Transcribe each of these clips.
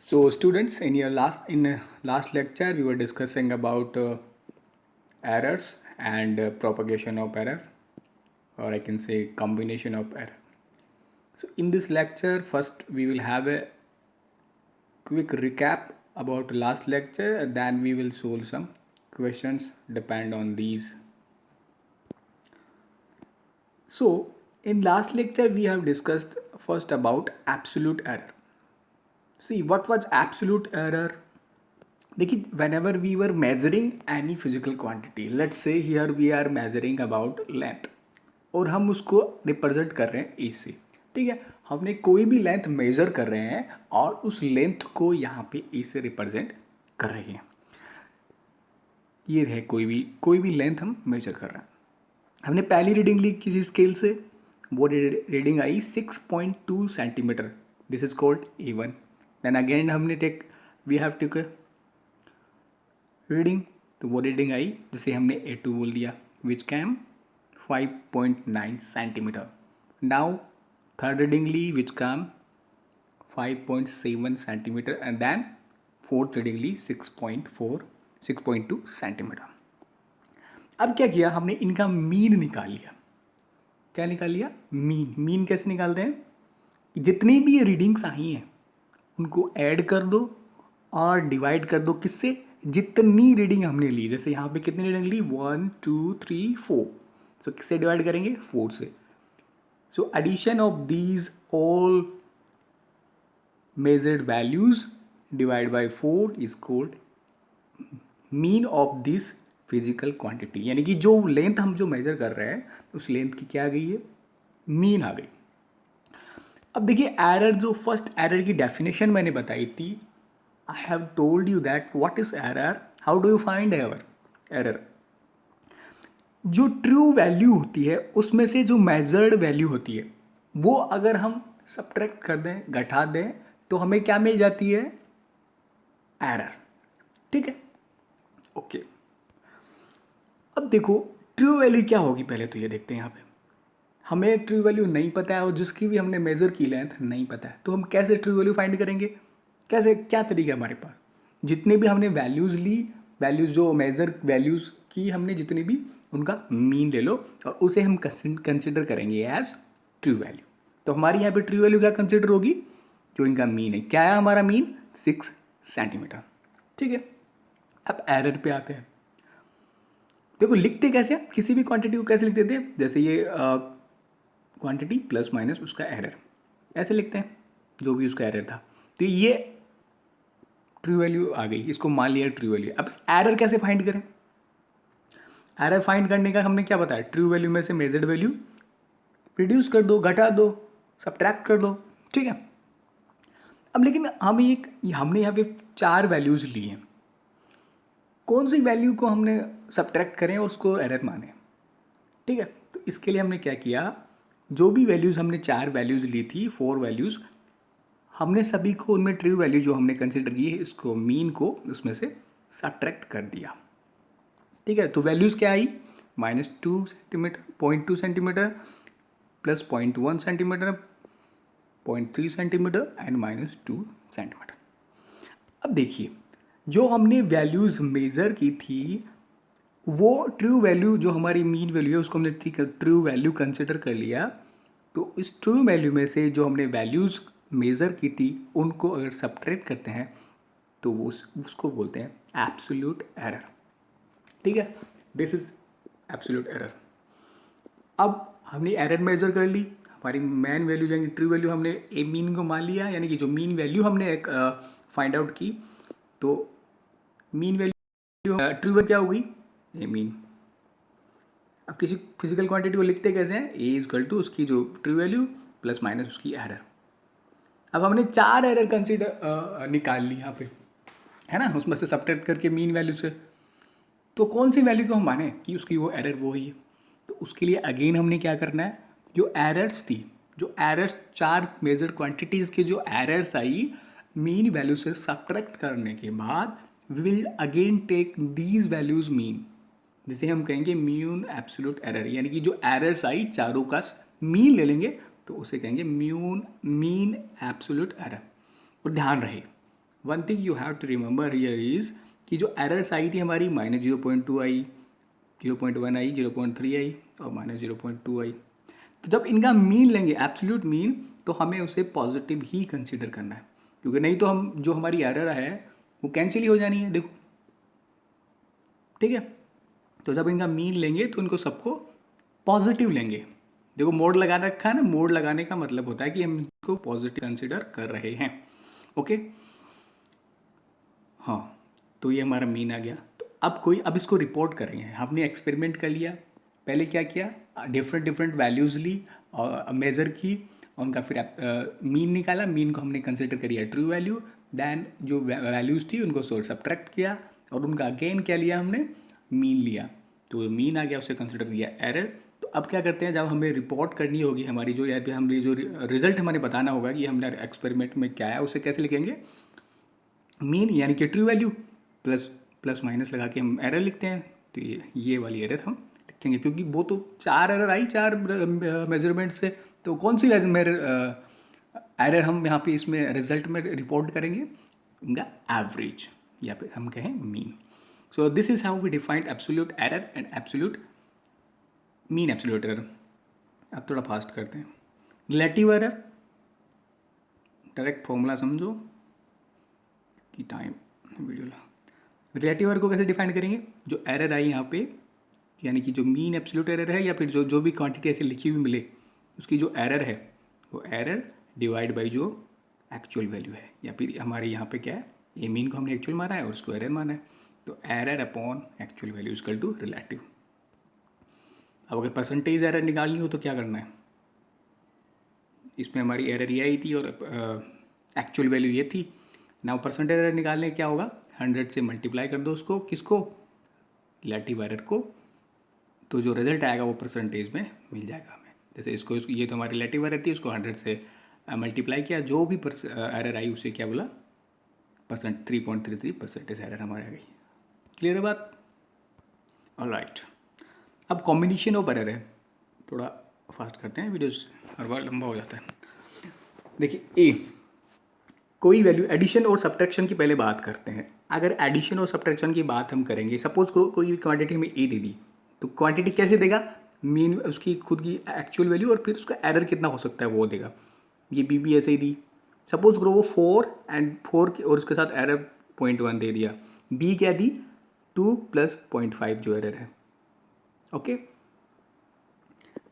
So, students, in last lecture, we were discussing about errors and propagation of error, or I can say combination of error. So, in this lecture, first we will have a quick recap about last lecture, and then we will solve some questions depend on these. So, in last lecture, we have discussed first about absolute error. See, what was absolute error? देखिए whenever we were measuring any physical quantity, let's say here we are measuring about length और हम उसको represent कर रहे हैं ए से, ठीक है। हमने कोई भी लेंथ मेजर कर रहे हैं और उस लेंथ को यहाँ पे ए से रिप्रेजेंट कर रहे हैं। ये है कोई भी लेंथ हम मेजर कर रहे हैं। हमने पहली रीडिंग ली किसी स्केल से, वो रीडिंग आई 6.2 centimetre, this is called A1। Then again हमने वी हैव टेक रीडिंग, तो वो रीडिंग आई जिसे हमने A2 बोल दिया, which came 5.9 centimetre. Now third reading ली which came 5.7 centimetre and then fourth reading ली 6.2 सेंटीमीटर। अब क्या किया हमने, इनका मीन निकाल लिया। क्या निकाल लिया? मीन कैसे निकालते हैं? जितनी भी रीडिंग्स आई हैं उनको ऐड कर दो और डिवाइड कर दो किससे? जितनी रीडिंग हमने ली। जैसे यहाँ पे कितनी रीडिंग ली? 1 2 3 4, सो किससे डिवाइड करेंगे? 4 से। So addition of these all measured values divide by 4 is called mean of this physical quantity. यानी कि जो लेंथ हम जो मेजर कर रहे हैं उस लेंथ की क्या आ गई है? मीन आ गई। अब देखिए एरर, जो फर्स्ट एरर की डेफिनेशन मैंने बताई थी, I have told you that what is error, how do you find error? जो ट्रू वैल्यू होती है उसमें से जो मेजर्ड वैल्यू होती है वो अगर हम सब्ट्रैक्ट कर दें, घटा दें, तो हमें क्या मिल जाती है? एरर। ठीक है, ओके। अब देखो ट्रू वैल्यू क्या होगी, पहले तो ये देखते हैं। यहाँ पे हमें ट्रू वैल्यू नहीं पता है और जिसकी भी हमने मेजर की लेंथ नहीं पता है, तो हम कैसे ट्रू वैल्यू फाइंड करेंगे? कैसे, क्या तरीका है हमारे पास? जितने भी हमने वैल्यूज़ ली, वैल्यूज़ जो मेजर वैल्यूज़ की हमने जितनी भी, उनका मीन ले लो और उसे हम कंसिडर करेंगे एज ट्रू वैल्यू। तो हमारी यहाँ पे ट्रू वैल्यू क्या कंसिडर होगी? जो इनका मीन है। क्या है हमारा मीन? 6 सेंटीमीटर। ठीक है, अब एरर पे आते हैं। देखो लिखते कैसे हैं, किसी भी क्वांटिटी को कैसे लिख देते हैं? जैसे ये क्वांटिटी प्लस माइनस उसका एरर, ऐसे लिखते हैं, जो भी उसका एरर था। तो ये ट्रू वैल्यू आ गई, इसको मान लिया ट्रू वैल्यू। अब एरर कैसे फाइंड करें? एरर फाइंड करने का हमने क्या बताया? ट्रू वैल्यू में से मेजर्ड वैल्यू रिड्यूस कर दो, घटा दो, सब्ट्रैक्ट कर दो। ठीक है, अब लेकिन हमने यहाँ पे 4 वैल्यूज ली हैं। कौन सी वैल्यू को हमने सब्ट्रैक्ट करें और उसको एरर माने? ठीक है, तो इसके लिए हमने क्या किया, जो भी वैल्यूज़ हमने 4 वैल्यूज़ ली थी, 4 वैल्यूज़, हमने सभी को उनमें ट्रू वैल्यू जो हमने कंसिडर की है, इसको मीन को उसमें से सब्ट्रैक्ट कर दिया। ठीक है, तो वैल्यूज़ क्या आई? -2 centimetre, 0.2 centimetre, plus 0.1 centimetre, 0.3 centimetre and -2 centimetre. अब देखिए जो हमने वैल्यूज़ मेज़र की थी, वो ट्रू वैल्यू जो हमारी मीन वैल्यू है उसको हमने ठीक है ट्रू वैल्यू कंसिडर कर लिया। तो इस ट्रू वैल्यू में से जो हमने वैल्यूज़ मेज़र की थी उनको अगर सब्ट्रैक्ट करते हैं तो वो उसको बोलते हैं एब्सोल्यूट एरर। ठीक है, दिस इज एब्सोल्यूट एरर। अब हमने एरर मेजर कर ली, हमारी मेन वैल्यू यानी ट्रू वैल्यू हमने ए मीन को मान लिया, यानी कि जो मीन वैल्यू हमने एक फाइंड आउट की, तो मीन वैल्यू ट्रू वैल्यू क्या होगी? ए मीन। अब किसी फिजिकल क्वांटिटी को लिखते कैसे हैं? ए इज इक्वल टू उसकी जो ट्रू वैल्यू प्लस माइनस उसकी एरर। अब हमने 4 एरर कंसिडर निकाल ली यहाँ पे, है ना, उसमें से सब्ट्रैक्ट करके मीन वैल्यू से। तो कौन सी वैल्यू को हम माने कि उसकी वो एरर वो ही है? तो उसके लिए अगेन हमने क्या करना है, जो एरर्स थी, जो एरर्स 4 मेजर क्वांटिटीज़ की जो एरर्स आई, मीन वैल्यू से सब्ट्रैक्ट करने के बाद we will again take these values mean, जिसे हम कहेंगे मीन एब्सोल्यूट एरर। यानी कि जो एरर्स आई चारों का मीन ले लेंगे तो उसे कहेंगे मीन एब्सोल्यूट एरर। और ध्यान रहे one thing you have to remember here is कि जो एरर्स आई थी हमारी -0.2 आई, 0.1 आई, 0.3 आई और -0.2 आई, तो जब इनका मीन लेंगे एब्सोल्यूट मीन, तो हमें उसे पॉजिटिव ही कंसीडर करना है, क्योंकि नहीं तो हम जो हमारी एरर है वो कैंसिल ही हो जानी है। देखो, ठीक है, तो जब इनका मीन लेंगे तो इनको सबको पॉजिटिव लेंगे। देखो मोड लगा रखा है ना, मोड लगाने का मतलब होता है कि हम इसको पॉजिटिव कंसीडर कर रहे हैं। ओके, हाँ, तो ये हमारा मीन आ गया। तो अब इसको रिपोर्ट करेंगे। हमने एक्सपेरिमेंट कर लिया, पहले क्या किया, डिफरेंट डिफरेंट वैल्यूज़ ली और मेज़र की, और उनका फिर मीन निकाला। मीन को हमने कंसिडर करिए ट्रू वैल्यू, दैन जो वैल्यूज़ थी उनको सब्ट्रैक्ट किया और उनका अगेन क्या लिया हमने, मीन लिया। तो मीन आ गया, उसे कंसिडर किया एरर। तो अब क्या करते हैं, जब हमें रिपोर्ट करनी होगी हमारी जो, या फिर हमें जो रिजल्ट हमें बताना होगा कि हमने एक्सपेरिमेंट में क्या है, उसे कैसे लिखेंगे, मीन यानी कि true value plus plus minus लगा के हम एरर लिखते हैं। तो ये वाली एरर हम लिखेंगे, क्योंकि वो तो 4 एरर आई 4 मेजरमेंट से, तो कौन सी मेरे एरर हम यहाँ पे इसमें रिजल्ट में रिपोर्ट करेंगे, इनका एवरेज या फिर हम कहें mean. So this is how we defined absolute error and absolute mean absolute error. अब थोड़ा फास्ट करते हैं। रिलेटिव एरर, डायरेक्ट फॉर्मूला समझो कि टाइम वीडियो ला। रिलेटिव एरर को कैसे डिफाइन करेंगे, जो एरर आई यहाँ पे, यानी कि जो मीन एब्सोल्यूट एरर है या फिर जो भी क्वांटिटी ऐसे लिखी हुई मिले, उसकी जो एरर है वो एरर डिवाइड बाई जो एक्चुअल वैल्यू है, या फिर हमारे यहाँ पे क्या है, ये मीन को हमने एक्चुअल माना है और उसको एरर माना है, तो error upon actual value equal to relative. अब अगर परसेंटेज एरर निकालनी हो तो क्या करना है, इसमें हमारी एरर ये आई थी और एक्चुअल वैल्यू ये थी। नाउ परसेंटेज एरर निकालने क्या होगा, 100 से मल्टीप्लाई कर दो उसको, किसको, रिलेटिव एरर को, तो जो रिजल्ट आएगा वो परसेंटेज में मिल जाएगा हमें। जैसे इसको ये तो हमारी रिलेटिव एरर थी, उसको 100 से मल्टीप्लाई किया, जो भी एरर आई उसे क्या बोला, 3.33% एरर हमारी आ गई। क्लियर है बात, ऑलराइट। अब कॉम्बिनेशन ऑफ एरर है, थोड़ा फास्ट करते हैं, वीडियोस हर बार लंबा हो जाता है। देखिए ए, कोई वैल्यू एडिशन और सब्ट्रैक्शन की पहले बात करते हैं। अगर एडिशन और सब्ट्रैक्शन की बात हम करेंगे, सपोज कोई क्वांटिटी हमें ए दे दी, तो क्वांटिटी कैसे देगा, मीन उसकी खुद की एक्चुअल वैल्यू और फिर उसका एरर कितना हो सकता है वो देगा। ये बी भी ऐसे ही दी, सपोज करो वो 4 और उसके साथ एरर 0.1 दे दिया। बी क्या दी, 2 + 0.5 जो एरर है। ओके,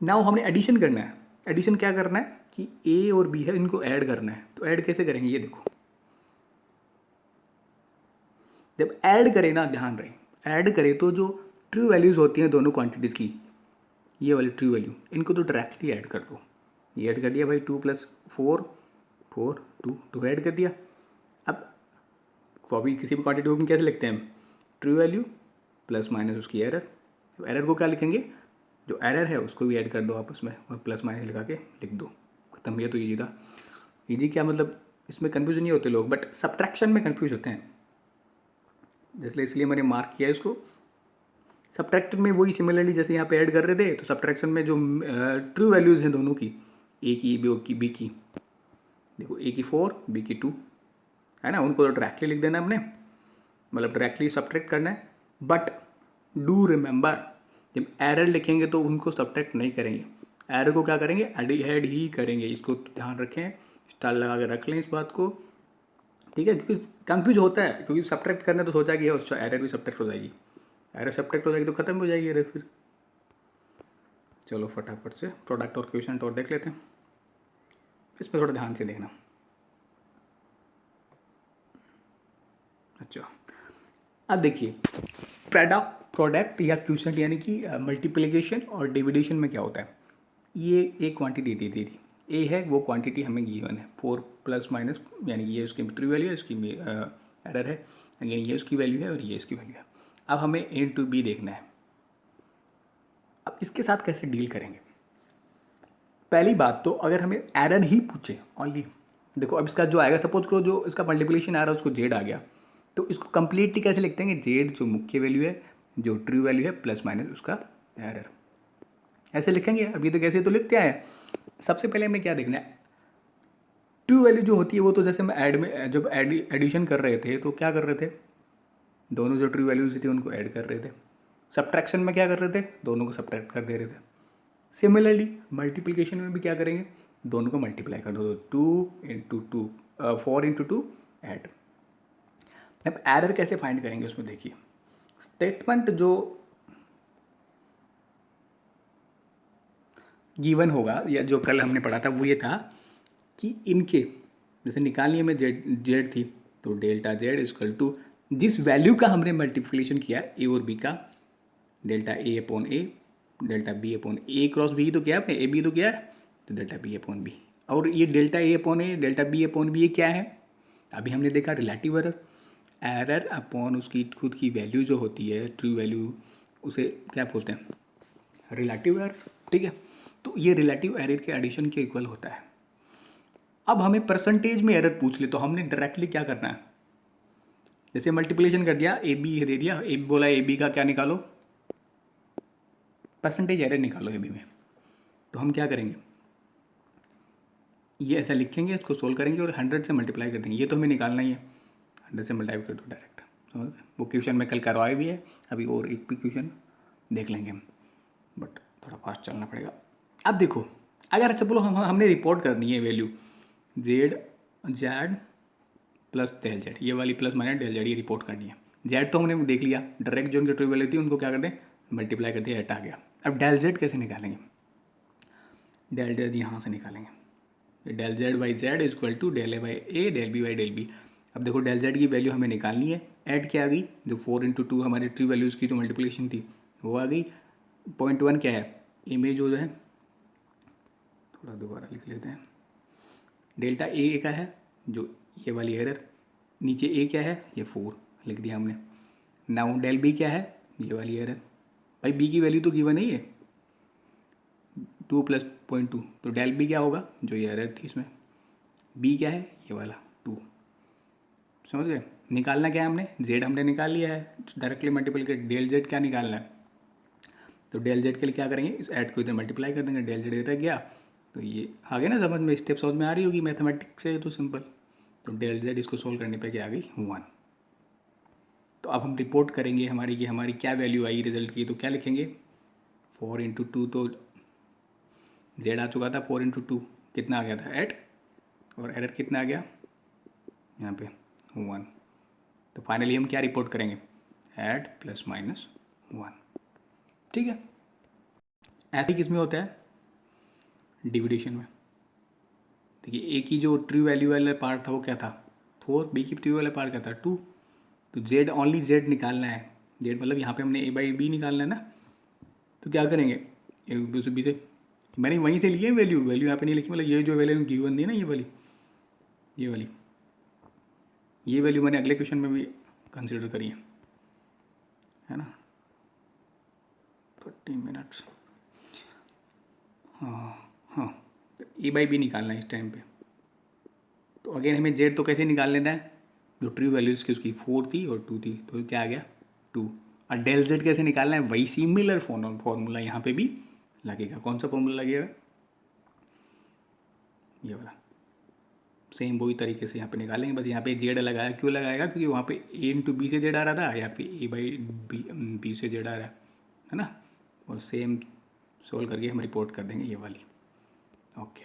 नाउ हमने एडिशन करना है। एडिशन क्या करना है कि ए और बी है, इनको ऐड करना है। तो ऐड कैसे करेंगे, ये देखो, जब ऐड करें ना, ध्यान रहे, ऐड करें तो जो ट्रू वैल्यूज़ होती हैं दोनों क्वांटिटीज़ की, ये वाली ट्रू वैल्यू, इनको तो डायरेक्टली ऐड कर दो। ये ऐड कर दिया भाई, 2 + 4 4 2 ऐड कर दिया। अब को अभी किसी भी क्वांटिटी को हम कैसे लिखते हैं, ट्रू वैल्यू प्लस माइनस उसकी एरर। एरर को क्या लिखेंगे, जो एरर है उसको भी ऐड कर दो आपस में और प्लस माइनस लगा के लिख दो, खत्म। ये तो ईजी था। ईजी क्या मतलब, इसमें कन्फ्यूज नहीं होते लोग, बट सब्ट्रैक्शन में कन्फ्यूज होते हैं, इसलिए मैंने मार्क किया इसको। सब्ट्रैक्शन में वही सिमिलरली जैसे यहाँ पे ऐड कर रहे थे, तो सब्ट्रैक्शन में जो ट्रू वैल्यूज़ हैं दोनों की, ए की बी की, देखो ए की 4 बी की 2 है ना, उनको तो डायरेक्टली लिख देना हमने, मतलब डायरेक्टली सब्ट्रैक्ट करना है। बट डू रिमेंबर, जब एरर लिखेंगे तो उनको सब्ट्रैक्ट नहीं करेंगे, एरर को क्या करेंगे, ऐड ही करेंगे। इसको ध्यान रखें, स्टार लगा के रख लें इस बात को, ठीक है, क्योंकि कंफ्यूज होता है, क्योंकि सब्ट्रैक्ट करना तो सोचा कि उससे एरर भी सब्ट्रैक्ट हो जाएगी, एरर सब्ट्रैक्ट हो जाएगी तो खत्म हो जाएगी एरर फिर। चलो फटाफट से प्रोडक्ट और क्वेश्चन और देख लेते हैं, इसमें थोड़ा ध्यान से देखना। अच्छा, अब देखिए, प्रोडक्ट या क्वेश्चन यानी कि मल्टीप्लिकेशन और डिविडेशन में क्या होता है, ये एक क्वांटिटी दी थी, ए है वो क्वांटिटी हमें गिवन है, 4 प्लस माइनस, यानी कि ये उसकी ट्रू वैल्यू है, इसकी एरर है, यानी ये उसकी वैल्यू है और ये इसकी वैल्यू है। अब हमें ए टू बी देखना है। अब इसके साथ कैसे डील करेंगे, पहली बात तो अगर हमें एरर ही पूछे ओनली, देखो अब इसका जो आएगा, सपोज करो जो इसका मल्टीप्लिकेशन आ रहा है उसको जेड आ गया, तो इसको कंप्लीटली कैसे लिखते हैं, जेड जो मुख्य वैल्यू है, जो ट्रू वैल्यू है, प्लस माइनस उसका एरर, ऐसे लिखेंगे। अब ये तो कैसे तो लिखते हैं, सबसे पहले हमें क्या देखना है, ट्रू वैल्यू जो होती है वो तो जैसे हम ऐड में जब एडिशन कर रहे थे तो क्या कर रहे थे, दोनों जो ट्रू वैल्यूज थी उनको ऐड कर रहे थे। सब्ट्रैक्शन में क्या कर रहे थे, दोनों को सब्ट्रैक्ट कर दे रहे थे। सिमिलरली मल्टीप्लिकेशन में भी क्या करेंगे, दोनों को मल्टीप्लाई कर दो, 2 × 2 4 × 2 ऐड। अब एरर कैसे फाइंड करेंगे उसमें देखिए, स्टेटमेंट जो गिवन होगा या जो कल हमने पढ़ा था वो ये था कि इनके जैसे निकालनी हमें जेड थी तो डेल्टा जेड इक्वल टू जिस वैल्यू का हमने मल्टीप्लिकेशन किया ए और बी का, delta A upon A, delta B upon A cross B तो क्या है, ए बी तो क्या है, तो डेल्टा बी अपॉन बी। और ये delta A upon A, delta B upon B ये क्या है, अभी हमने देखा रिलेटिव एरर। एरर अपॉन उसकी खुद की वैल्यू जो होती है ट्रू वैल्यू, उसे क्या बोलते हैं, रिलेटिव एरर। ठीक है, तो ये रिलेटिव एरर के एडिशन के इक्वल होता है। अब हमें परसेंटेज में एरर पूछ ले तो हमने डायरेक्टली क्या करना है, जैसे मल्टीप्लिकेशन कर दिया, ए बी दे दिया, ए बोला ए बी का क्या निकालो, परसेंटेज एरर निकालो ए बी में। तो हम क्या करेंगे, ये ऐसा लिखेंगे, इसको सोल्व करेंगे और 100 से मल्टीप्लाई कर देंगे। ये तो हमें निकालना ही है, 100 से मल्टीप्लाई कर दो डायरेक्ट। समझ गए? वो क्वेश्चन में कल करवाए भी है, अभी और एक भी क्वेश्चन देख लेंगे हम, बट थोड़ा फास्ट चलना पड़ेगा। अब देखो, अगर अच्छा बोलो हमने रिपोर्ट करनी है value Z plus del Z, ये वाली प्लस माइनस डेल जेड ये रिपोर्ट करनी है। जेड तो हमने देख लिया, डायरेक्ट जो उनकी ट्रू वैल्यू थी उनको क्या कर दें, मल्टीप्लाई कर दिया, एट आ गया। अब डेल जेड कैसे निकालेंगे, डेल जेड यहाँ से निकालेंगे, del Z by Z is equal to del A by A, del B by del B. अब देखो डेल जेड की वैल्यू हमें निकालनी है, ऐड क्या आ गई, जो 4 × 2 हमारी ट्रू वैल्यूज़ की जो मल्टीप्लिकेशन थी वो आ गई। 0.1 क्या है, इमेज जो है, थोड़ा दोबारा लिख लेते हैं, डेल्टा ए का है जो ये वाली एरर, नीचे ए क्या है, ये 4 लिख दिया हमने। नाउ डेल बी क्या है, ये वाली एरर, भाई बी की वैल्यू तो गिवन नहीं है 2 + 0.2, तो डेल बी क्या होगा, जो ये एरर थी इसमें, बी क्या है, ये वाला 2। समझ गए, निकालना क्या है हमने, जेड हमने निकाल लिया है, डायरेक्टली मल्टीपल कर, डेल जेड क्या निकालना है, तो डेल जेड के लिए क्या करेंगे, इस ऐड को इधर मल्टीप्लाई कर देंगे, डेल जेड इधर गया, तो ये आ गया ना समझ में, स्टेप समझ में आ रही होगी, मैथमेटिक्स से तो सिंपल। तो डेल जेड इसको सोल्व करने पे क्या आ गई, 1। तो अब हम रिपोर्ट करेंगे हमारी कि हमारी क्या वैल्यू आई रिजल्ट की, तो क्या लिखेंगे, 4 × 2, तो जेड आ चुका था, 4 × 2 कितना आ गया था, 8, और एरर कितना आ गया यहाँ पे 1। तो फाइनली हम क्या रिपोर्ट करेंगे, ऐड ±1। ठीक है, ऐसे ही किस में होता है, डिविडेशन में। देखिए ए की जो ट्रू वैल्यू वाला पार्ट था वो क्या था 4, बी की ट्रू वाला पार्ट क्या था 2, तो जेड ओनली जेड निकालना है, जेड मतलब यहाँ पे हमने ए बाई बी निकालना है ना, तो क्या करेंगे, ए बी से मैंने वहीं से लिए वैल्यू यहाँ पे नहीं लिखी, मतलब ये जो वैल्यू गिवन दी ना, ये वाली ये वैल्यू मैंने अगले क्वेश्चन में भी कंसिडर करी है ना। 30 मिनट्स, हाँ, तो ए बाई बी निकालना है इस टाइम पे। तो अगेन हमें जेड तो कैसे निकाल लेना है, जो ट्रू वैल्यूज़ की उसकी 4 थी और 2 थी, तो क्या आ गया 2। और डेल जेड कैसे निकालना है, वही सिमिलर फॉर्मूला यहाँ पे भी लगेगा। कौन सा फॉर्मूला लगेगा, ये वाला, सेम वही तरीके से यहाँ पे निकालेंगे, बस यहाँ पे जेड लगाया, क्यों लगाएगा, क्योंकि वहाँ पे ए × बी से जेड आ रहा था, यहाँ पे ए बाई बी से जेड आ रहा है ना, और सेम सोल्व करके हम रिपोर्ट कर देंगे ये वाली। ओके,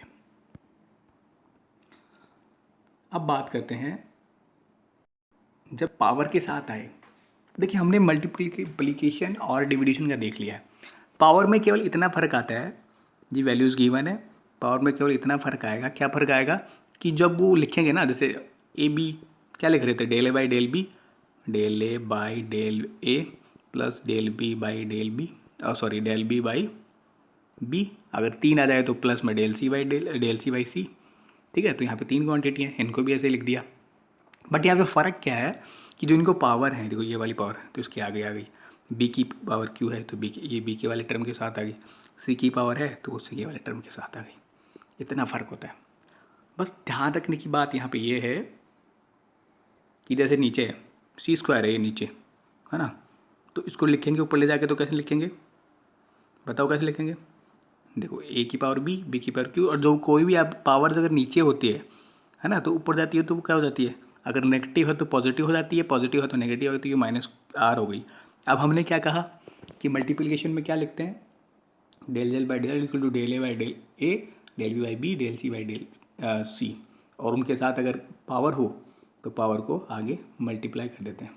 अब बात करते हैं जब पावर के साथ आए। देखिए हमने मल्टीप्लिकेशन और डिविडेशन का देख लिया है, पावर में केवल इतना फ़र्क आता है, जी वैल्यूज़ गिवन है, पावर में केवल इतना फ़र्क आएगा, क्या फ़र्क आएगा कि जब वो लिखेंगे ना, जैसे ए बी क्या लिख रहे थे, del A by del B, del A by del A plus del B by del B, sorry del B by B, अगर 3 आ जाए तो प्लस में डेल सी बाई सी। ठीक है, तो यहाँ पे 3 क्वांटिटी हैं, इनको भी ऐसे लिख दिया। बट यहाँ पे फ़र्क क्या है कि जो इनको पावर है, देखो ये वाली पावर है तो इसके आगे आ गई, बी की पावर क्यू है तो ये बी के वाले टर्म के साथ आ गई, सी की पावर है तो सी के वाले टर्म के साथ आ गई, इतना फ़र्क होता है। बस ध्यान रखने की बात यहाँ पे ये है कि जैसे नीचे है C² है, ये नीचे है ना, तो इसको लिखेंगे ऊपर ले जाके तो कैसे लिखेंगे, बताओ कैसे लिखेंगे, देखो ए की पावर बी की पावर क्यू, और जो कोई भी आप पावर्स अगर नीचे होती है है ना। तो ऊपर जाती है तो वो क्या हो जाती है, अगर नेगेटिव है तो पॉजिटिव हो जाती है, पॉजिटिव है तो नेगेटिव हो जाती है, तो ये माइनस आर हो गई। अब हमने क्या कहा कि मल्टीप्लिकेशन में क्या लिखते हैं, del Z by del equal to del A by del A, del B by B, del C by del C, और उनके साथ अगर पावर हो तो पावर को आगे मल्टीप्लाई कर देते हैं।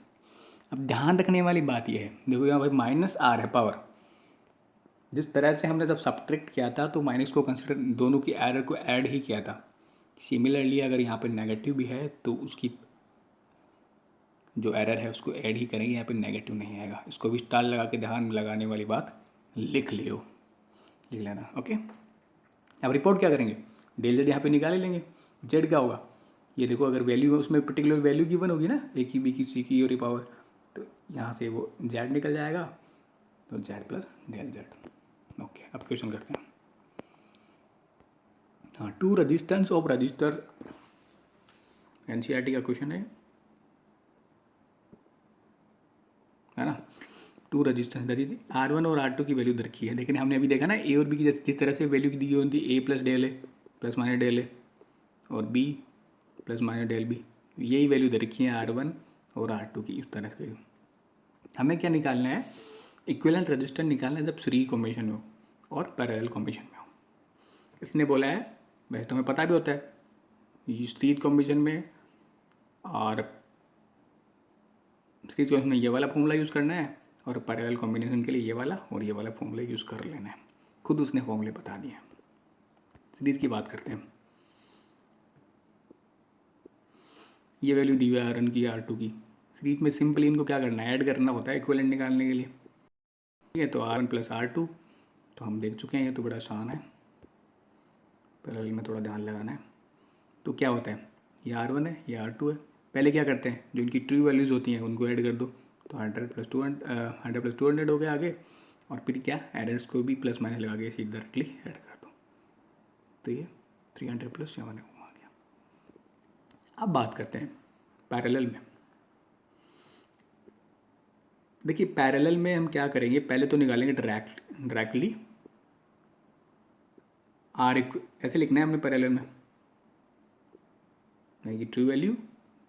अब ध्यान रखने वाली बात यह है, देखो यहाँ भाई माइनस आर है पावर, जिस तरह से हमने जब सब्ट्रैक्ट किया था तो माइनस को कंसिडर, दोनों की एरर को ऐड ही किया था। सिमिलरली अगर यहाँ पे नेगेटिव भी है तो उसकी जो एरर है उसको ऐड ही करेंगे, यहाँ पे नेगेटिव नहीं आएगा। इसको भी स्टार लगा के ध्यान लगाने वाली बात लिख लियो, लिख लेना। ओके, अब रिपोर्ट क्या करेंगे, डेल जेड यहाँ पे निकाल ही लेंगे। जेड क्या होगा, ये देखो अगर वैल्यू उसमें पर्टिकुलर वैल्यू गिवन होगी ना, ए की बी की सी की और पावर, तो यहाँ से वो जेड निकल जाएगा, तो Z plus del Z. Okay, अब क्वेश्चन करते हैं। हाँ, two resistance of resistor, NCERT का क्वेश्चन है ना। टू रजिस्टेंस R1 और R2 की वैल्यू रखी है, लेकिन हमने अभी देखा ना ए और बी की जिस तरह से वैल्यू दी होती है, A plus del A plus minus del A और B plus minus del B, यही वैल्यू दे रखी है R1 और R2 की। इस तरह से हमें क्या निकालना है, इक्विवेलेंट रजिस्टर निकालना है जब सीरीज कॉम्बिनेशन में हो और पैरेलल कॉम्बिनेशन में हो। इसने बोला है, वैसे तो हमें पता भी होता है, सीरीज कॉम्बिनेशन में और सीरीज कॉम्बिनेशन में ये वाला फॉर्मूला यूज़ करना है, और पैरेलल कॉम्बिनेशन के लिए ये वाला और ये वाला फॉर्मूला यूज़ कर लेना है। खुद उसने फॉर्मूले बता दिए। सीरीज की बात करते हैं, ये वैल्यू दी हुई है R1 की R2 की। सीरीज में सिंपली इनको क्या करना है, ऐड करना होता है इक्विवेलेंट निकालने के लिए। ठीक है, तो R1 प्लस R2 तो हम देख चुके हैं, ये तो बड़ा आसान है, पैरेलल में थोड़ा ध्यान लगाना है। तो क्या होता है, ये R1 है, ये R2 है। पहले क्या करते हैं, जो इनकी ट्रू वैल्यूज़ होती हैं उनको ऐड कर दो, तो 100 प्लस 200 हो गया आगे, और फिर क्या एरर्स को भी प्लस माइनस लगा के सीधा डायरेक्टली ऐड कर दो, तो ये 300 प्लस 7 आ गया। अब बात करते हैं पैरेलल में। देखिए पैरेलल में हम क्या करेंगे, पहले तो निकालेंगे डायरेक्टली आर, ऐसे लिखना है हमने पैरेलल में, यानी कि ट्रू वैल्यू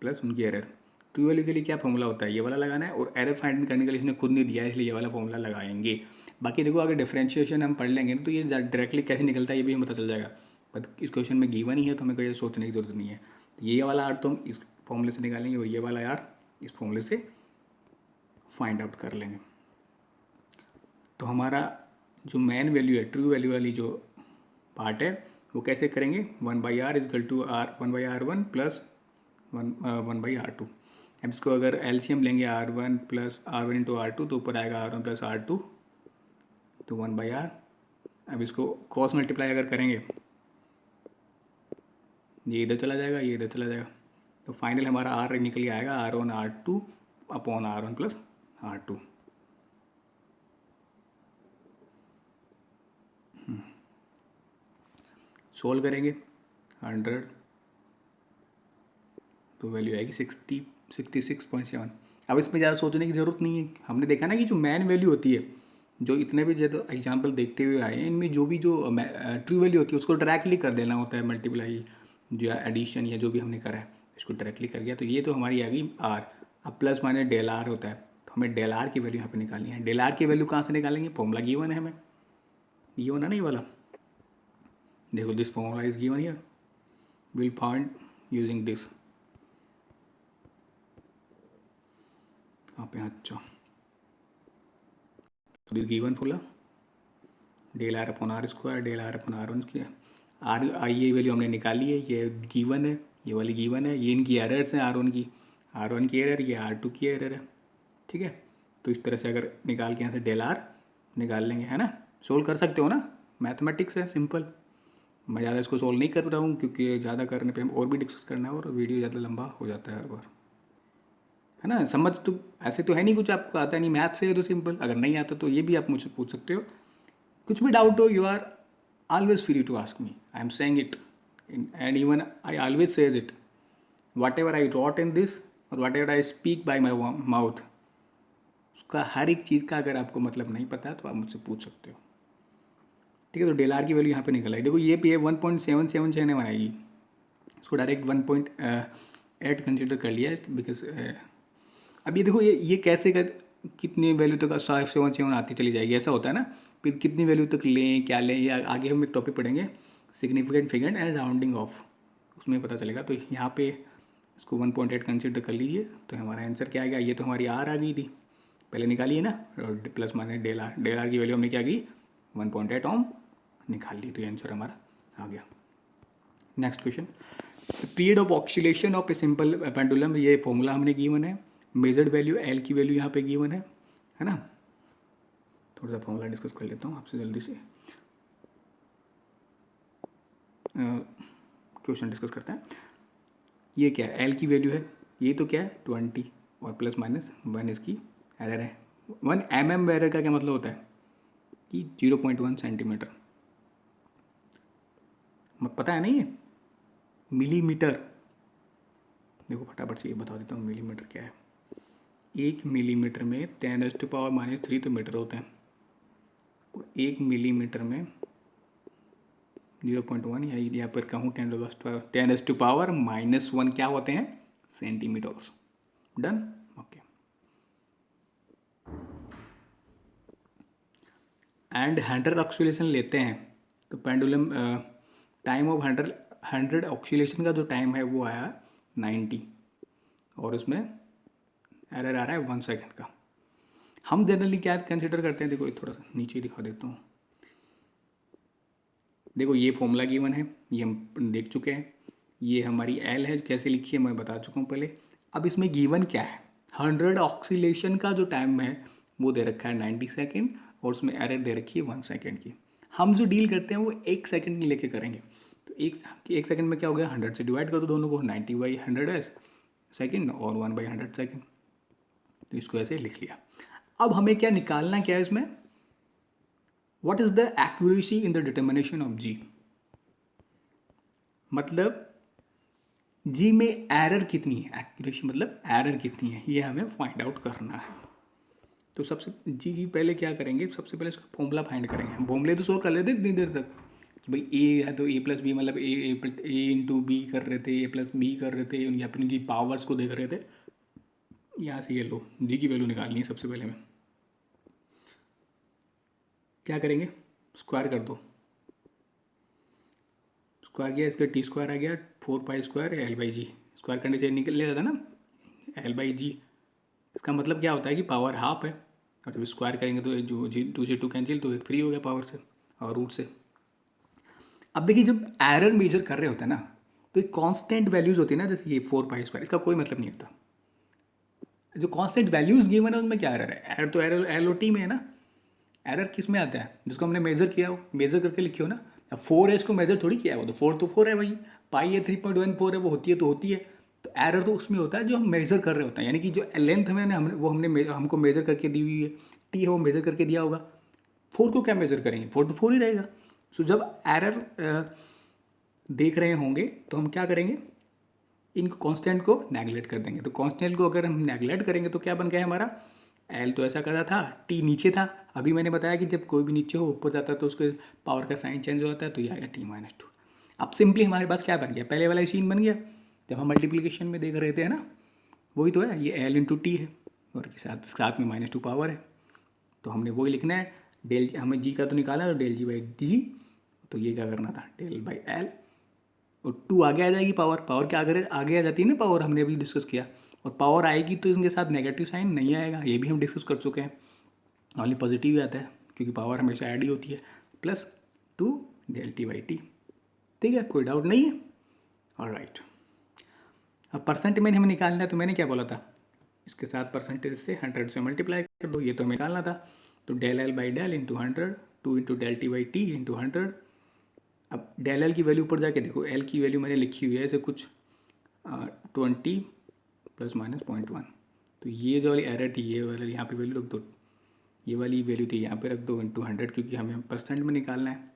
प्लस उनकी एरर। ट्रू वैल्यू के लिए क्या फॉर्मूला होता है, ये वाला लगाना है, और एरर फाइंड करने के लिए इसने खुद नहीं दिया है, इसलिए ये वाला फॉर्मूला लगाएंगे। बाकी देखो अगर डिफरेंशिएशन हम पढ़ लेंगे तो ये डायरेक्टली कैसे निकलता है ये भी हमें पता चल जाएगा, बट इस क्वेश्चन में गिवन ही है तो हमें कोई सोचने की जरूरत नहीं है। तो ये वाला आर तो हम इस फॉर्मूले से निकालेंगे, और ये वाला आर इस फॉर्मूले से फाइंड आउट कर लेंगे। तो हमारा जो मेन वैल्यू है, ट्रू वैल्यू वाली जो पार्ट है, वो कैसे करेंगे, 1/r is equal to are 1/r1 plus 1/r2। अब इसको अगर एलसीएम लेंगे R1 plus R1 into R2 तो ऊपर आएगा R1 प्लस R2, तो 1/r। अब इसको क्रॉस मल्टीप्लाई अगर करेंगे, ये इधर चला जाएगा, ये इधर चला जाएगा, तो फाइनल हमारा R निकल के आएगा R1 R2 upon R1 plus R2। Solve करेंगे 100 तो वैल्यू आएगी 66.7। अब इसमें ज़्यादा सोचने की ज़रूरत नहीं है, हमने देखा ना कि जो मैन वैल्यू होती है, जो इतने भी जो एग्जाम्पल देखते हुए आए हैं, इनमें जो भी जो ट्रू वैल्यू होती है उसको डायरेक्टली कर देना होता है, मल्टीप्लाई जो एडिशन या जो भी हमने करा है इसको डायरेक्टली कर गया, तो ये तो हमारी आ गई आर। अब प्लस माइनस डेल आर होता है, तो हमें डेल आर की वैल्यू यहाँ पे निकालनी है। डेल आर की वैल्यू कहाँ से निकालेंगे, फॉर्मूला गिवन है हमें, ये होना नहीं वाला, देखो this formula is given here, will find using this. आप यहाँ अच्छा, तो this given formula del R upon R square del R upon R1 की आर आई, ये वैल्यू हमने निकाली है, ये गिवन है, ये वाली गिवन है, ये इनकी एरर्स हैं R1 की एरर, ये R2 की एरर है। ठीक है, तो इस तरह से अगर निकाल के यहाँ से डेल आर निकाल लेंगे, है ना। सोल्व कर सकते हो ना, मैथमेटिक्स है सिंपल। मैं ज़्यादा इसको सोल्व नहीं कर रहा हूँ क्योंकि ज़्यादा करने पे हम और भी डिस्कस करना है और वीडियो ज़्यादा लंबा हो जाता है हर बार, है ना। समझ तो ऐसे तो है नहीं, कुछ आपको आता नहीं, मैथ से है तो सिंपल, अगर नहीं आता तो ये भी आप मुझसे पूछ सकते हो। कुछ भी डाउट हो, you are always free to ask me. I am saying it, and even I always says it. Whatever I wrote in this or whatever I speak by my mouth, उसका हर एक चीज़ का अगर आपको मतलब नहीं पता तो आप मुझसे पूछ सकते हो। ठीक है, तो डेल आर की वैल्यू यहाँ पे निकल आई, देखो ये पे 1.777 आएगी, इसको डायरेक्ट 1.8 कंसिडर कर लिया है बिकॉज अब ये देखो ये कैसे कर कितनी वैल्यू तक 5, 7, 7 आती चली जाएगी, ऐसा होता है ना। फिर कितनी वैल्यू तक लें, क्या लें, या आगे हम एक टॉपिक पढ़ेंगे significant figure and rounding off, उसमें पता चलेगा। तो यहाँ पे इसको 1.8 कंसिडर कर लीजिए। तो हमारा आंसर क्या आ गया, ये तो हमारी आर आ गई थी, पहले निकालिए ना, प्लस माइनस डेल आर की वैल्यू हमने क्या की 1.8 ओम निकाल ली, तो ये आंसर हमारा आ गया। Next question, period of oscillation of a simple pendulum, ये फॉर्मूला हमने गिवन है, मेजर्ड वैल्यू एल की वैल्यू यहाँ पे गिवन है ना। थोड़ा सा फॉर्मूला डिस्कस कर लेता हूँ आपसे जल्दी से, क्वेश्चन डिस्कस करते हैं। ये क्या है, एल की वैल्यू है, ये तो क्या है 20 और प्लस माइनस 1 इसकी एरर है। 1 mm एरर का क्या मतलब होता है कि 0.1 सेंटीमीटर, पता है ना ये मिलीमीटर। देखो फटाफट से ये बता देता हूँ मिलीमीटर क्या है। 1 मिलीमीटर में 10⁻³ तो मीटर होते हैं, और 1 मिलीमीटर में 0.1 या यहाँ पर कहूँ 10⁻⁻1 क्या होते हैं centimetres. Done, okay. And 100 oscillation लेते हैं तो पेंडुलम टाइम ऑफ 100 ऑक्सीलेशन का जो टाइम है वो आया 90, और उसमें एरर आ रहा है 1 सेकेंड का। हम जनरली क्या कंसिडर करते हैं, देखो ये थोड़ा सा नीचे दिखा देता हूँ। देखो ये फॉर्मूला गिवन है, ये हम देख चुके हैं, ये हमारी एल है, कैसे लिखी है मैं बता चुका हूँ पहले। अब इसमें गिवन क्या है, 100 ऑक्सीलेशन का जो टाइम है वो दे रखा है 90 सेकेंड, और उसमें एरर दे रखी है 1 सेकेंड की। हम जो डील करते हैं वो 1 सेकेंड लेके करेंगे। तो एक सेकेंड में क्या हो गया, 100 से डिवाइड कर दो दोनों को, 90/100 सेकेंड और 1/100 सेकेंड, तो इसको ऐसे लिख लिया। अब हमें क्या निकालना, क्या है इसमें, what is the accuracy in the determination of g, मतलब जी में एरर कितनी है, एक्यूरेसी मतलब एरर कितनी है, ये हमें फाइंड आउट करना है। तो सबसे जी की पहले क्या करेंगे, सबसे पहले इसका फॉर्मूला फाइंड करेंगे। फॉर्मूले तो सोल्व कर लेते इतनी देर तक कि भाई ए है तो ए प्लस बी, मतलब ए इंटू बी कर रहे थे, ए प्लस बी कर रहे थे, या अपनी जी पावर्स को देख रहे थे। यहाँ से ये लो जी की वैल्यू निकालनी है। सबसे पहले में क्या करेंगे, स्क्वायर कर दो, स्क्वायर किया, इसका टी स्क्वायर आ गया 4π² L/G, स्क्वायर करने से निकल जाता ना L/G। इसका मतलब क्या होता है कि पावर हाफ है, और जब स्क्वायर करेंगे तो जो जी 2 से 2 कैंसिल, तो एक फ्री हो गया पावर से और रूट से। अब देखिए जब एरर मेजर कर रहे होते हैं ना, तो एक कांस्टेंट वैल्यूज होती है ना, जैसे ये 4π², इसका कोई मतलब नहीं होता। जो कांस्टेंट वैल्यूज गिवन है उनमें क्या एरर है, एरर तो एरर LOT में है ना। एरर किस में आता है, जिसको हमने मेजर किया हो, मेजर करके लिखे हो ना। अब 4 है, इसको मेजर थोड़ी किया है, वो तो 4 तो 4 है भाई, पाई है 3.14 है, वो होती है तो होती है। तो एरर तो उसमें होता है जो हम मेजर कर रहे होते हैं, यानी कि जो लेंथ हमें हमने वो हमको मेजर करके दी हुई है, टी है वो मेजर करके दिया होगा। 4 को क्या मेजर करेंगे, 4 तो 4 ही रहेगा। सो जब एरर देख रहे होंगे तो हम क्या करेंगे, इनको कांस्टेंट को नेगलेक्ट कर देंगे। तो कांस्टेंट को अगर हम नेगलेक्ट करेंगे तो क्या बन गया हमारा, एल तो ऐसा करा था, टी नीचे था। अभी मैंने बताया कि जब कोई भी नीचे हो ऊपर जाता है तो उसके पावर का साइन चेंज होता है, तो ये आएगा T-2। अब सिंपली हमारे पास क्या बन गया, पहले वाला सीन बन गया जब हम मल्टीप्लिकेशन में देख रहे थे ना, वही तो है, ये L इंटू टी है, और के साथ में -2 पावर है। तो हमने वही लिखना है, डेल हमें जी का तो निकाला, तो डेल जी/डी, तो ये क्या करना था डेल/L, और 2 आगे आ जाएगी, पावर क्या आगे आ जाती है ना, पावर हमने अभी डिस्कस किया। और पावर आएगी तो इनके साथ नेगेटिव साइन नहीं आएगा, ये भी हम डिस्कस कर चुके हैं, ओनली पॉजिटिव ही आता है क्योंकि पावर हमेशा ऐड ही होती है, +2 del T/T। ठीक है, कोई डाउट नहीं है, ऑलराइट। अब परसेंट में हमें निकालना है, तो मैंने क्या बोला था, इसके साथ परसेंटेज से 100 से मल्टीप्लाई कर दो, ये तो हमें निकालना था। तो del L/del into 100, 2 into del T/T into 100। अब del L की वैल्यू ऊपर जाके देखो, L की वैल्यू मैंने लिखी हुई है ऐसे कुछ 20 ± 0.1। तो ये जो वाली एरर थी, ये वाली यहाँ पे वैल्यू रख दो, ये वाली वैल्यू थी यहाँ पे रख दो इंटू 100, क्योंकि हमें परसेंट में निकालना है।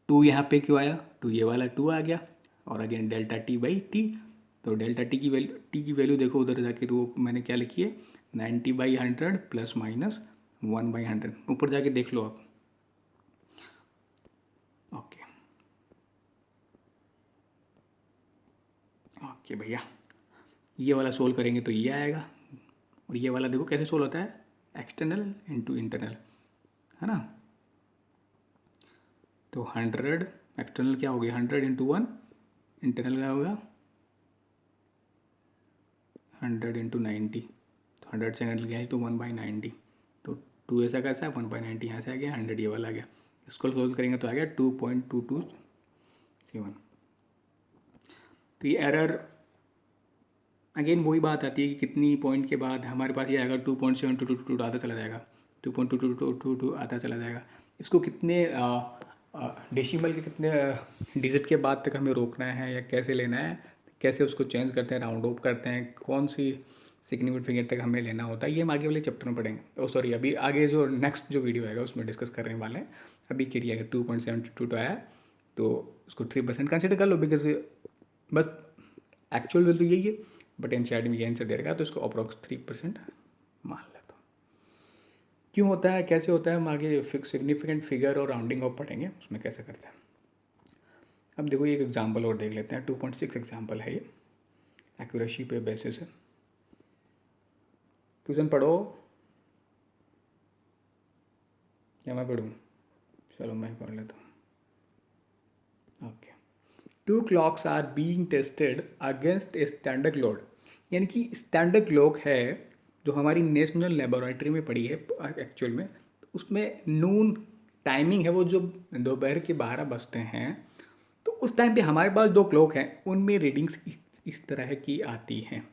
2 यहाँ पे क्यों आया, 2 ये वाला 2 आ गया, और अगेन डेल्टा T/T। तो डेल्टा टी की वैल्यू देखो उधर जाके, तो वो मैंने क्या लिखी है 90/100 ± 1/100, ऊपर जाके देख लो आप। ओके, ओके भैया, ये वाला सोल्व करेंगे तो ये आएगा, और ये वाला देखो कैसे सोल्व होता है, एक्सटर्नल इंटू इंटरनल, है ना। तो 100 एक्सटर्नल क्या हो गया, 100 इंटू 1, इंटरनल क्या होगा 100 इंटू 90, तो 100 से 100 गया तो 1/90, तो 2 ऐसा कैसा है 1/90, यहाँ से आ गया 100, ये वाला आ गया। इसको सोल्व करेंगे तो आ गया 2.227। तो ये एरर अगेन वही बात आती है कि कितनी पॉइंट के बाद हमारे पास ये आएगा 2.7222 आता चला जाएगा, 2.2222 आता चला जाएगा। इसको कितने डेसिमल के कितने डिजिट के बाद तक हमें रोकना है या कैसे लेना है, कैसे उसको चेंज करते हैं, राउंड ऑफ करते हैं, कौन सी सिग्निफिकेंट फिगर तक हमें लेना होता है, ये हम आगे वाले चैप्टर में पढ़ेंगे। सॉरी, अभी आगे जो नेक्स्ट जो वीडियो आएगा उसमें डिस्कस करने वाले हैं। अभी के लिए 2.72 आया तो उसको 3% कंसिडर कर लो, बिकॉज बस एक्चुअल वैल्यू यही है, बट एनसीईआरटी में ये आंसर दे रखा है तो इसको अप्रॉक्स 3% मान लेता हूँ। क्यों होता है, कैसे होता है, हम आगे फिक्स सिग्निफिकेंट फिगर और राउंडिंग ऑफ पढ़ेंगे, उसमें कैसे करते हैं। अब देखो एक एग्जांपल और देख लेते हैं, 2.6 एग्जांपल है ये, एक्यूरेसी पे बेसिस है। क्वेश्चन पढ़ो या मैं पढ़ूँ, चलो मैं पढ़ लेता हूँ। Okay, 2 clocks are being tested against a standard clock, यानी कि स्टैंडर्ड क्लॉक है जो हमारी नेशनल लेबोरेटरी में पड़ी है एक्चुअल में, तो उसमें नून टाइमिंग है वो जो दोपहर के 12 बजते हैं, तो उस टाइम पे हमारे पास 2 क्लॉक हैं, उनमें रीडिंग्स इस तरह की आती हैं।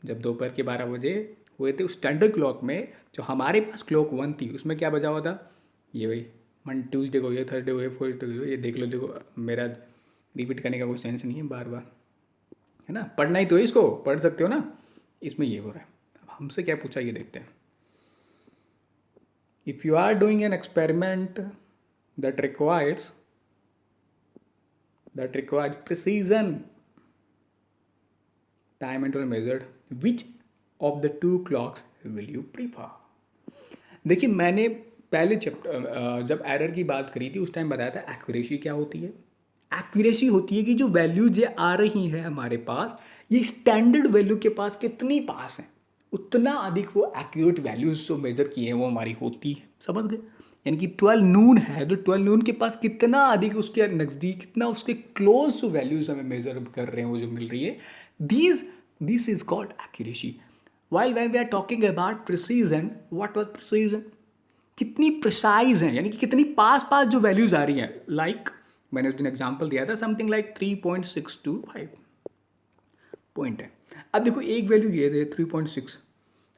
जब दोपहर के 12 बजे हुए थे उस स्टैंडर्ड क्लॉक में, जो हमारे पास क्लॉक 1 थी उसमें क्या बजा हुआ था, ये भाई ट्यूसडे को, ये थर्सडे को, ये फोर्सडे को, ये देख लो। देखो मेरा रिपीट करने का कोई सेंस नहीं है बार बार, है ना, पढ़ना ही तो है, इसको पढ़ सकते हो ना। इसमें ये हो रहा है, अब हमसे क्या पूछा ये देखते हैं। If you are doing an experiment that requires precision, time interval measured, which of the 2 clocks will you prefer. देखिए मैंने पहले चैप्टर जब एरर की बात करी थी उस टाइम बताया था एक्यूरेसी क्या होती है। एक्यूरेसी होती है कि जो वैल्यूज ये आ रही हैं हमारे पास, ये स्टैंडर्ड वैल्यू के पास कितनी पास है, उतना अधिक वो एक्यूरेट वैल्यूज जो मेजर किए हैं वो हमारी होती है। समझ गए, यानी कि 12 नून है तो 12 नून के पास कितना अधिक उसके नज़दीक, कितना उसके क्लोज जो वैल्यूज हमें मेजर कर रहे हैं वो जो मिल रही है, this is called accuracy. While when we are talking about precision, what was precision, कितनी प्रिसाइज है, यानी कि कितनी पास पास जो वैल्यूज आ रही हैं। लाइक मैंने उस दिन एग्जांपल दिया था, समथिंग लाइक 3.625 पॉइंट है। अब देखो एक वैल्यू ये थे 3.6,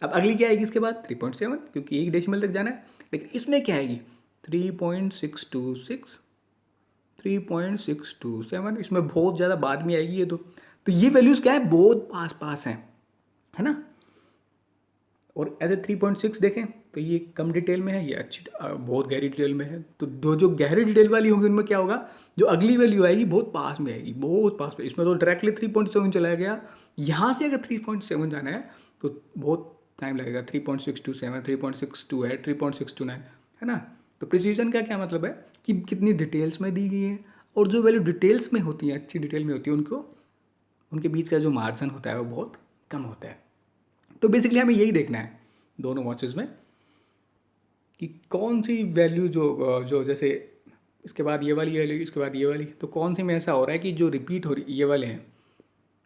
अब अगली क्या आएगी इसके बाद 3.7, क्योंकि एक डेसिमल तक जाना है। लेकिन इसमें क्या आएगी 3.626, 3.627, इसमें बहुत ज़्यादा बाद में आएगी ये तो ये वैल्यूज़ क्या है, बहुत पास पास हैं, है ना। और एज ए 3.6 देखें तो ये कम डिटेल में है, ये अच्छी बहुत गहरी डिटेल में है। तो दो जो गहरी डिटेल वाली होंगी उनमें क्या होगा, जो अगली वैल्यू आएगी बहुत पास में आएगी, बहुत पास में। इसमें तो डायरेक्टली 3.7 चला गया, यहाँ से अगर 3.7 जाना है तो बहुत टाइम लगेगा। 3.627, 3.628, 3.629, है ना। तो प्रिसीजन का क्या मतलब है कि कितनी डिटेल्स में दी गई है, और जो वैल्यू डिटेल्स में होती है, अच्छी डिटेल में होती है, उनके बीच का जो मार्जिन होता है वो बहुत कम होता है। तो बेसिकली हमें यही देखना है दोनों वॉचेस में कि कौन सी वैल्यू जो जैसे इसके बाद ये वाली वैल्यू, इसके बाद ये वाली, तो कौन सी में ऐसा हो रहा है कि जो रिपीट हो रही ये वाले हैं,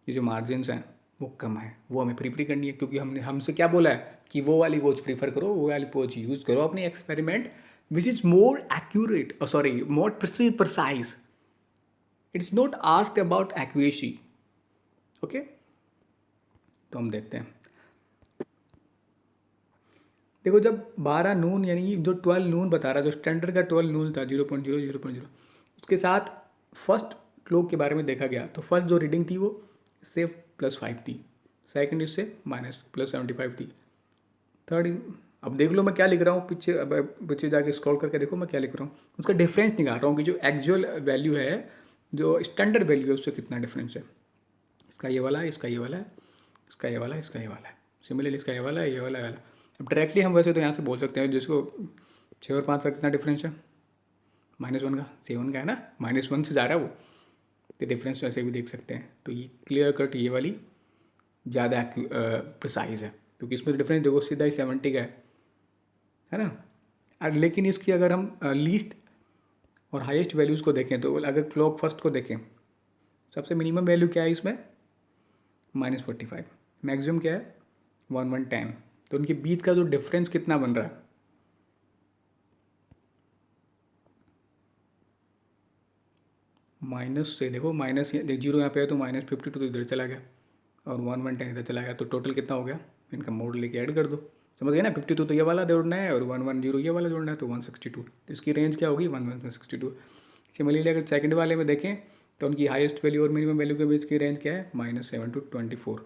ये जो मार्जिन हैं वो कम है, वो हमें प्रीफर करनी है। क्योंकि हमसे क्या बोला है कि वो वाली वॉच प्रीफर करो, वो वाली वॉच यूज़ करो अपने experiment which is more accurate, sorry more precise. It's not asked about accuracy. Okay, तो हम देखते हैं। देखो जब 12 नून, यानी जो 12 नून बता रहा, जो स्टैंडर्ड का 12 नून था 0.0, उसके साथ फर्स्ट क्लॉक के बारे में देखा गया, तो फर्स्ट जो रीडिंग थी वो इससे +5 थी, सेकंड इससे -+75 थी, थर्ड, अब देख लो मैं क्या लिख रहा हूँ पीछे, अब पीछे जाके स्क्रॉल करके देखो मैं क्या लिख रहा हूँ, उसका डिफरेंस निकाल रहा हूँ कि जो एक्चुअल वैल्यू है, जो स्टैंडर्ड वैल्यू है, उससे कितना डिफरेंस है। इसका ये वाला है, इसका ये वाला है, इसका ये वाला है, इसका ये वाला है, सिमिलरली इसका ये वाला है, ये वाला है। अब डायरेक्टली हम वैसे तो यहाँ से बोल सकते हैं जिसको 6 और 5 का कितना डिफरेंस है, -1 का, 7 का है ना, -1 से जा रहा है वो, तो डिफरेंस ऐसे भी देख सकते हैं। तो ये क्लियर कट ये वाली ज़्यादा प्रिसाइज है, क्योंकि इसमें डिफरेंस देखो सीधा ही 70 का है ना। लेकिन इसकी अगर हम लीस्ट और हाईएस्ट वैल्यूज़ को देखें, तो अगर क्लॉक फर्स्ट को देखें, सबसे मिनिमम वैल्यू क्या है इसमें, -45, मैक्सिमम क्या है 1110। तो उनके बीच का जो डिफरेंस कितना बन रहा है, माइनस से देखो, माइनस जीरो यहाँ पे है तो -52 तो इधर चला गया और 1110 इधर चला गया, तो टोटल कितना हो गया, इनका मोड लेके ऐड कर दो, समझ गए ना। 52 तो ये वाला जोड़ना है और 110 ये वाला जोड़ना है, तो 162, तो इसकी रेंज क्या होगी 162। सिमिलरली अगर सेकंड वाले में देखें तो उनकी हाईएस्ट वैल्यू और मिनिमम वैल्यू के बीच की रेंज क्या है, -7 to 24,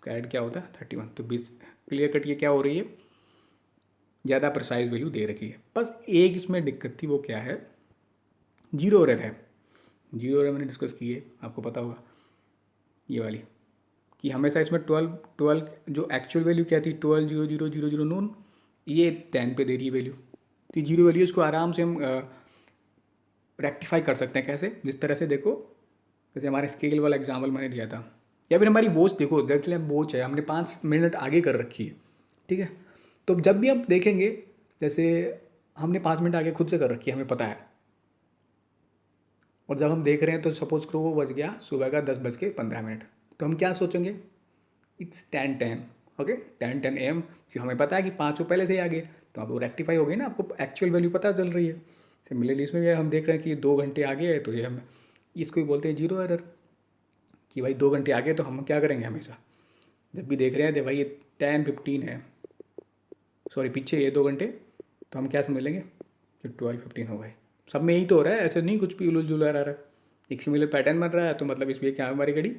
का ऐड क्या होता है 31। तो बीच क्लियर कट ये क्या हो रही है, ज़्यादा प्रिसाइज वैल्यू दे रखी है। बस एक इसमें दिक्कत थी, वो क्या है, जीरो एरर है। जीरो एरर मैंने डिस्कस की है, आपको पता होगा ये वाली, कि हमेशा इसमें 12 जो एक्चुअल वैल्यू क्या थी 12 0 0 0 0 नोन, ये 10 पे दे रही है वैल्यू। तो जीरो वैल्यू इसको आराम से हम रेक्टिफाई कर सकते हैं। कैसे, जिस तरह से देखो, जैसे हमारे स्केल वाला एग्जाम्पल मैंने दिया था, या फिर हमारी वॉच देखो, जैसे वॉच है हमने 5 मिनट आगे कर रखी है, ठीक है। तो जब भी हम देखेंगे, जैसे हमने 5 मिनट आगे खुद से कर रखी है, हमें पता है, और जब हम देख रहे हैं तो सपोज करो वो बज गया सुबह का 10:15, तो हम क्या सोचेंगे, इट्स 10:10, ओके 10:10 AM, क्योंकि हमें पता है कि 5 वो पहले से ही आ गए, तो अब वो रेक्टिफाई हो गई ना, आपको एक्चुअल वैल्यू पता चल रही है। सिमिलरली इसमें भी हम देख रहे हैं कि 2 घंटे आगे है, तो ये हम इसको ही बोलते हैं जीरो एरर, कि भाई 2 घंटे आगे, तो हम क्या करेंगे हमेशा जब भी देख रहे हैं तो भाई ये 10:15 है, सॉरी पीछे ये 2 घंटे, तो हम क्या समझ लेंगे कि 12:15 हो गए। सब में यही तो हो रहा है, ऐसे नहीं कुछ भी उलझ जुल रहा है, एक सिमिलर पैटर्न बन रहा है, तो मतलब इसमें क्या हमारी घड़ी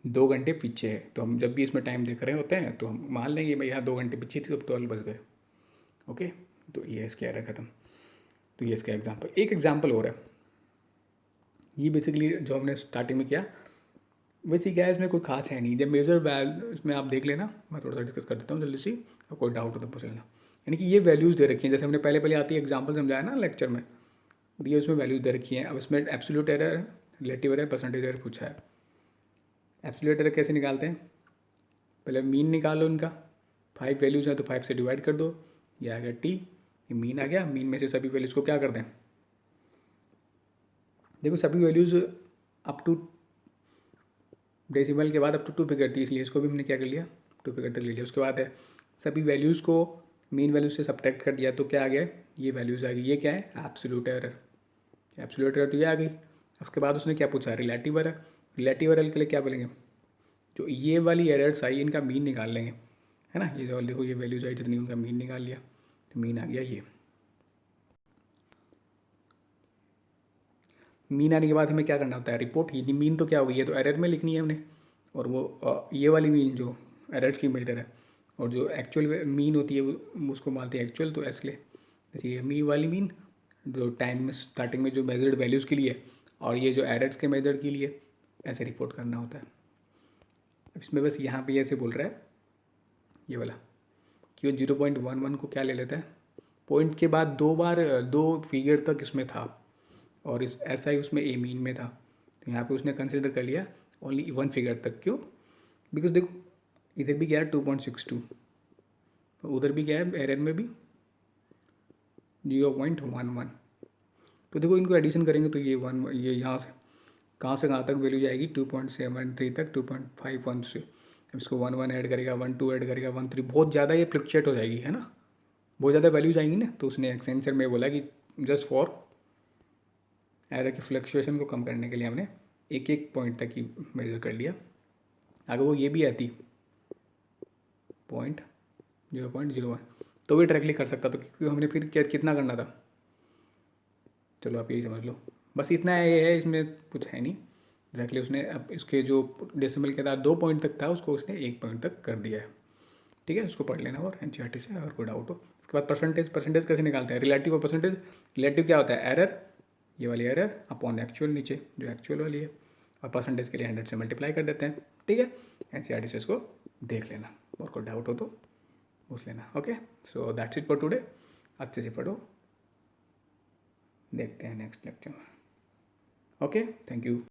2 घंटे पीछे है। तो हम जब भी इसमें टाइम देख रहे होते हैं तो हम मान लेंगे भाई यहाँ 2 घंटे पीछे थी, तो 12 बज गए, ओके। तो ये इसके एरर खत्म। तो ये इसका एग्जाम्पल, एक एग्जाम्पल और है, ये बेसिकली जो हमने स्टार्टिंग में किया, वैसे क्या है, इसमें कोई खास है नहीं। जब मेजर वैल्यू इसमें आप देख लेना, मैं थोड़ा सा डिस्कस कर देता हूँ जल्दी से, और कोई डाउट हो तो पूछ लेना। यानी कि ये वैल्यूज़ दे रखी हैं, जैसे हमने पहले पहले आती है एग्जाम्पल समझाया ना लेक्चर में, ये उसमें वैल्यूज़ दे रखी हैं। अब इसमें absolute error, relative error, percentage error पूछा है। एब्सोल्यूट एरर कैसे निकालते हैं, पहले मीन निकालो इनका, 5 वैल्यूज़ हैं तो 5 से डिवाइड कर दो, ये आ गया टी, ये मीन आ गया। मीन में से सभी वैल्यूज़ को क्या कर दें, देखो सभी वैल्यूज़ अप टू डेसिमल के बाद अप टू 2 पे करती है, इसलिए इसको भी हमने क्या कर लिया 2 पे तक ले लिया। उसके बाद है सभी वैल्यूज़ को मीन वैल्यूज से सब्ट्रैक्ट कर दिया, तो क्या आ गया, ये वैल्यूज़ आ गई। ये क्या है, एब्सोल्यूट एरर, एब्सोल्यूट एरर तो ये आ गई। उसके बाद उसने क्या पूछा, रिलेटिव एरर। रिलेटिव एरर के लिए क्या बोलेंगे, जो ये वाली एरर्स आई इनका मीन निकाल लेंगे, है ना। ये जो देखो ये वैल्यूज आई जितनी, उनका मीन निकाल लिया, तो मीन आ गया ये। मीन आने के बाद हमें क्या करना होता है, रिपोर्ट। ये मीन तो क्या होगी, ये तो एरर में लिखनी है हमने, और वो ये वाली मीन जो एरर्स की मेजर है, और जो एक्चुअल मीन होती है उसको मानते हैं एक्चुअल, तो इसलिए जैसे ये मी वाली मीन जो टाइम में स्टार्टिंग में जो मेजर्ड वैल्यूज़ के लिए, और ये जो एरर्स के मेजर के लिए, ऐसे रिपोर्ट करना होता है। इसमें बस यहाँ पे ऐसे बोल रहा है ये वाला कि वो 0.11 को क्या ले लेता है, पॉइंट के बाद 2 बार 2 फिगर तक इसमें था, और इस ऐसा ही उसमें ए मीन में था, तो यहाँ पे उसने कंसिडर कर लिया ओनली 1 फिगर तक। क्यों, बिकॉज देखो इधर भी क्या है 2.62, तो उधर भी क्या है एरर में भी 0.11, तो देखो इनको एडिशन करेंगे तो ये ये यहाँ से कहाँ तक वैल्यू जाएगी 2.73 तक, 2.51 से। अब इसको 1 ऐड करेगा, 1 ऐड करेगा, 1 बहुत ज़्यादा ये फ्लक्चुएट हो जाएगी, है ना, बहुत ज़्यादा वैल्यूज आएंगी ना। तो उसने एक्सेंसर में बोला कि जस्ट फॉर एरर की फ्लक्चुएशन को कम करने के लिए हमने एक एक पॉइंट तक ही मेजर कर लिया। अगर वो ये भी आती 0.01 तो भी डायरेक्टली कर सकता, तो क्योंकि हमने फिर क्या कितना करना था, चलो आप यही समझ लो, बस इतना ये है, इसमें कुछ है नहीं। डायरेक्टली उसने अब इसके जो डेसिमल के था 2 पॉइंट तक था, उसको उसने 1 पॉइंट तक कर दिया है, ठीक है। उसको पढ़ लेना और एनसीईआरटी से, अगर कोई डाउट हो। उसके बाद परसेंटेज कैसे निकालते हैं, रिलेटिव और परसेंटेज। रिलेटिव क्या होता है, एरर, ये वाली एरर अपॉन एक्चुअल नीचे जो एक्चुअल वाली है, और परसेंटेज के लिए 100 से मल्टीप्लाई कर देते हैं, ठीक है। एनसीईआरटी से इसको देख लेना, और कोई डाउट हो तो पूछ लेना, okay. So that's it for today, अच्छे से पढ़ो, देखते हैं नेक्स्ट लेक्चर में, ओके, थैंक यू।